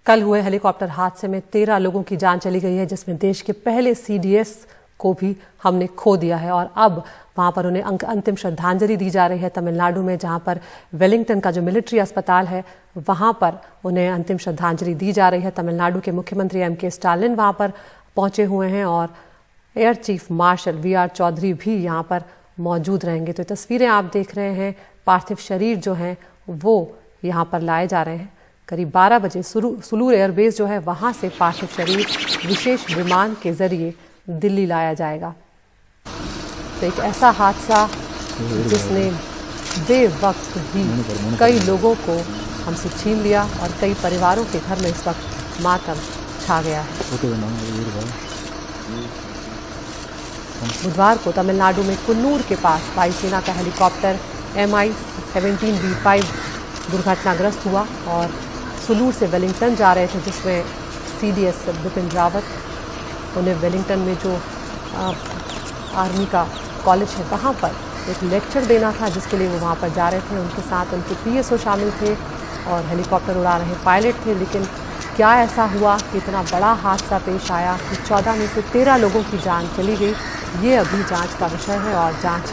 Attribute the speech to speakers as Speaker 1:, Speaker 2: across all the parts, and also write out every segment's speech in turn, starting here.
Speaker 1: कल हुए हेलीकॉप्टर हादसे में 13 लोगों की जान चली गई है, जिसमें देश के पहले CDS को भी हमने खो दिया है। और अब वहां पर उन्हें अंतिम श्रद्धांजलि दी जा रही है तमिलनाडु में, जहां पर वेलिंगटन का जो मिलिट्री अस्पताल है वहां पर उन्हें अंतिम श्रद्धांजलि दी जा रही है। तमिलनाडु के मुख्यमंत्री MK स्टालिन वहां पर पहुंचे हुए हैं और air chief marshal VR Chaudhary भी यहाँ पर मौजूद रहेंगे। तो तस्वीरें आप देख रहे हैं, पार्थिव शरीर जो हैं वो यहाँ पर लाए जा रहे हैं। करीब 12 बजे सुलूर एयरबेस जो है वहाँ से पार्थिव शरीर विशेष विमान के जरिए दिल्ली लाया जाएगा। तो एक ऐसा हादसा जिसने बेवक्त ही कई लोगों को हमसे छीन लिया और कई परिवारों के घर में इस वक्त मातम छा गया है। बुधवार को तमिलनाडु में कुन्नूर के पास वायुसेना का हेलीकॉप्टर MI-17V5 दुर्घटनाग्रस्त हुआ और सुलूर से वेलिंगटन जा रहे थे, जिसमें CDS बिपिन रावत उन्हें वेलिंगटन में जो आर्मी का कॉलेज है वहाँ पर एक लेक्चर देना था, जिसके लिए वो वहाँ पर जा रहे थे। उनके साथ उनके PSO शामिल थे और हेलीकॉप्टर उड़ा रहे पायलट थे। लेकिन क्या ऐसा हुआ कि इतना बड़ा हादसा पेश आया कि 14 में से 13 लोगों की जान चली गई, ये अभी जांच का विषय है और जांच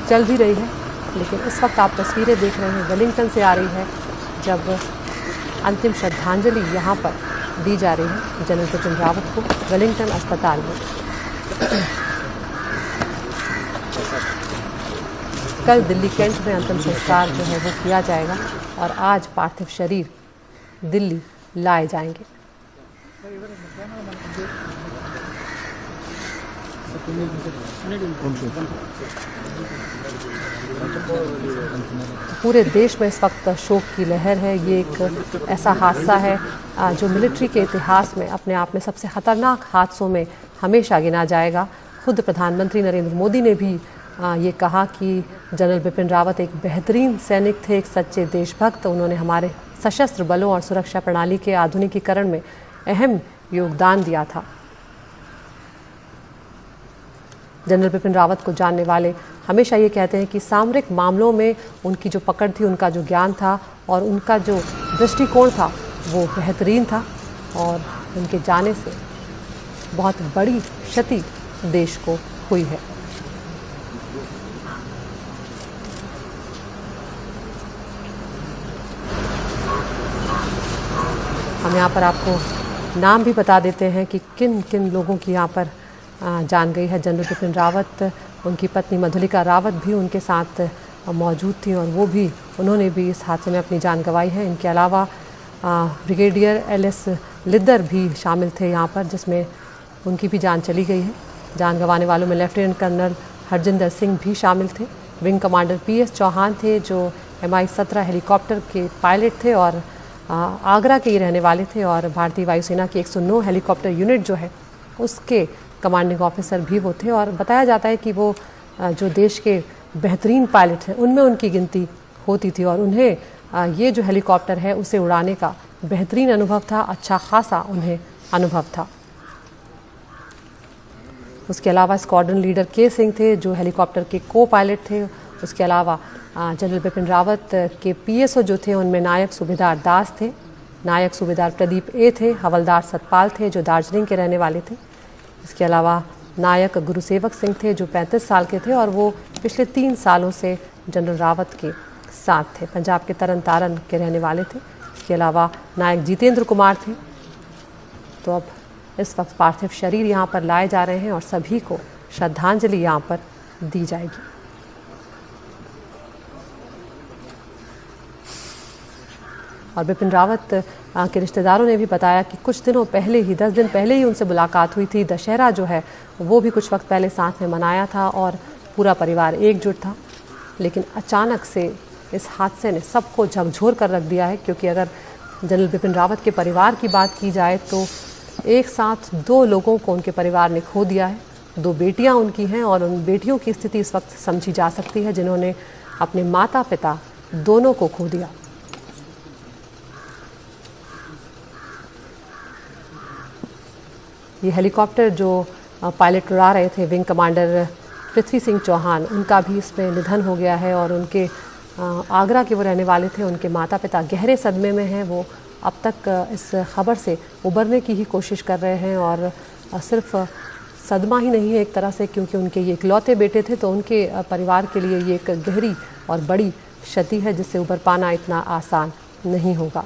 Speaker 1: चल भी रही है। लेकिन इस वक्त आप तस्वीरें देख रहे हैं वेलिंगटन से आ रही है, जब अंतिम श्रद्धांजलि यहाँ पर दी जा रही है जनरल बिपिन रावत को वेलिंगटन अस्पताल में। कल दिल्ली कैंट में अंतिम संस्कार जो है वो किया जाएगा और आज पार्थिव शरीर दिल्ली लाए जाएंगे। पूरे देश में इस वक्त शोक की लहर है। ये एक ऐसा हादसा है जो मिलिट्री के इतिहास में अपने आप में सबसे खतरनाक हादसों में हमेशा गिना जाएगा। खुद प्रधानमंत्री नरेंद्र मोदी ने भी ये कहा कि जनरल बिपिन रावत एक बेहतरीन सैनिक थे, एक सच्चे देशभक्त। उन्होंने हमारे सशस्त्र बलों और सुरक्षा प्रणाली के आधुनिकीकरण में अहम योगदान दिया था। जनरल बिपिन रावत को जानने वाले हमेशा ये कहते हैं कि सामरिक मामलों में उनकी जो पकड़ थी, उनका जो ज्ञान था और उनका जो दृष्टिकोण था वो बेहतरीन था और उनके जाने से बहुत बड़ी क्षति देश को हुई है। हम यहाँ पर आपको नाम भी बता देते हैं कि किन किन लोगों की यहाँ पर जान गई है। जनरल बिपिन रावत, उनकी पत्नी मधुलिका रावत भी उनके साथ मौजूद थी और उन्होंने भी इस हादसे में अपनी जान गंवाई है। इनके अलावा ब्रिगेडियर LS लिद्दर भी शामिल थे यहाँ पर, जिसमें उनकी भी जान चली गई है। जान गंवाने वालों में लेफ्टिनेंट कर्नल हरजिंदर सिंह भी शामिल थे। विंग कमांडर PS चौहान थे जो MI-17 हेलीकॉप्टर के पायलट थे और आगरा के ही रहने वाले थे और भारतीय वायुसेना की 109 हेलीकॉप्टर यूनिट जो है उसके कमांडिंग ऑफिसर भी वो थे। और बताया जाता है कि वो जो देश के बेहतरीन पायलट हैं उनमें उनकी गिनती होती थी और उन्हें ये जो हेलीकॉप्टर है उसे उड़ाने का बेहतरीन अनुभव था, अच्छा खासा उन्हें अनुभव था। उसके अलावा स्क्वाड्रन लीडर K सिंह थे जो हेलीकॉप्टर के को पायलट थे। उसके अलावा जनरल बिपिन रावत के PSO जो थे उनमें नायक सूबेदार दास थे, नायक सूबेदार प्रदीप A थे, हवलदार सतपाल थे जो दार्जिलिंग के रहने वाले थे। इसके अलावा नायक गुरुसेवक सिंह थे जो 35 साल के थे और वो पिछले 3 सालों से जनरल रावत के साथ थे, पंजाब के तरन तारन के रहने वाले थे। इसके अलावा नायक जितेंद्र कुमार थे। तो अब इस वक्त पार्थिव शरीर यहाँ पर लाए जा रहे हैं और सभी को श्रद्धांजलि यहाँ पर दी जाएगी। और बिपिन रावत के रिश्तेदारों ने भी बताया कि कुछ दिनों पहले ही 10 दिन पहले ही उनसे मुलाकात हुई थी। दशहरा जो है वो भी कुछ वक्त पहले साथ में मनाया था और पूरा परिवार एकजुट था। लेकिन अचानक से इस हादसे ने सबको झकझोर कर रख दिया है, क्योंकि अगर जनरल बिपिन रावत के परिवार की बात की जाए तो एक साथ 2 लोगों को उनके परिवार ने खो दिया है। 2 बेटियाँ उनकी हैं और उन बेटियों की स्थिति इस वक्त समझी जा सकती है जिन्होंने अपने माता पिता दोनों को खो दिया। ये हेलीकॉप्टर जो पायलट उड़ा रहे थे विंग कमांडर पृथ्वी सिंह चौहान, उनका भी इसमें निधन हो गया है और उनके आगरा के वो रहने वाले थे। उनके माता पिता गहरे सदमे में हैं। वो अब तक इस खबर से उबरने की ही कोशिश कर रहे हैं और सिर्फ सदमा ही नहीं है एक तरह से, क्योंकि उनके ये इकलौते बेटे थे, तो उनके परिवार के लिए ये एक गहरी और बड़ी क्षति है जिससे उबर पाना इतना आसान नहीं होगा।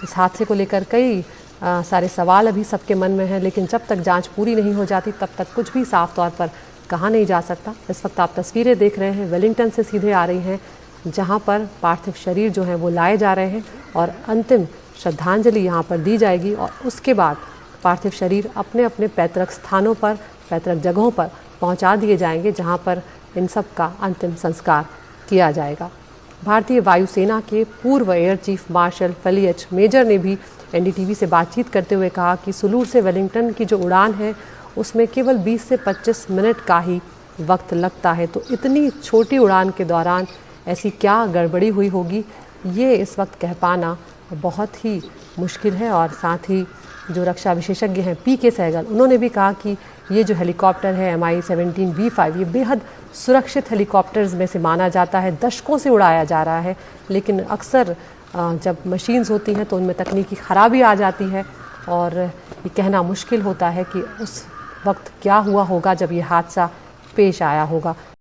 Speaker 1: इस हादसे को लेकर कई सारे सवाल अभी सबके मन में हैं, लेकिन जब तक जांच पूरी नहीं हो जाती तब तक कुछ भी साफ तौर पर कहा नहीं जा सकता। इस वक्त आप तस्वीरें देख रहे हैं, वेलिंगटन से सीधे आ रही हैं, जहां पर पार्थिव शरीर जो हैं वो लाए जा रहे हैं और अंतिम श्रद्धांजलि यहां पर दी जाएगी और उसके बाद पार्थिव शरीर अपने अपने पैतृक स्थानों पर, पैतृक जगहों पर पहुंचा दिए जाएंगे, जहां पर इन सब का अंतिम संस्कार किया जाएगा। भारतीय वायुसेना के पूर्व एयर चीफ मार्शल फलीएच मेजर ने भी एनडीटीवी से बातचीत करते हुए कहा कि सुलूर से वेलिंगटन की जो उड़ान है उसमें केवल 20 से 25 मिनट का ही वक्त लगता है, तो इतनी छोटी उड़ान के दौरान ऐसी क्या गड़बड़ी हुई होगी ये इस वक्त कह पाना बहुत ही मुश्किल है। और साथ ही जो रक्षा विशेषज्ञ हैं पीके सहगल, उन्होंने भी कहा कि ये जो हेलीकॉप्टर है MI-17 V5 ये बेहद सुरक्षित हेलीकॉप्टर्स में से माना जाता है, दशकों से उड़ाया जा रहा है, लेकिन अक्सर जब मशीन्स होती हैं तो उनमें तकनीकी खराबी आ जाती है और ये कहना मुश्किल होता है कि उस वक्त क्या हुआ होगा जब ये हादसा पेश आया होगा।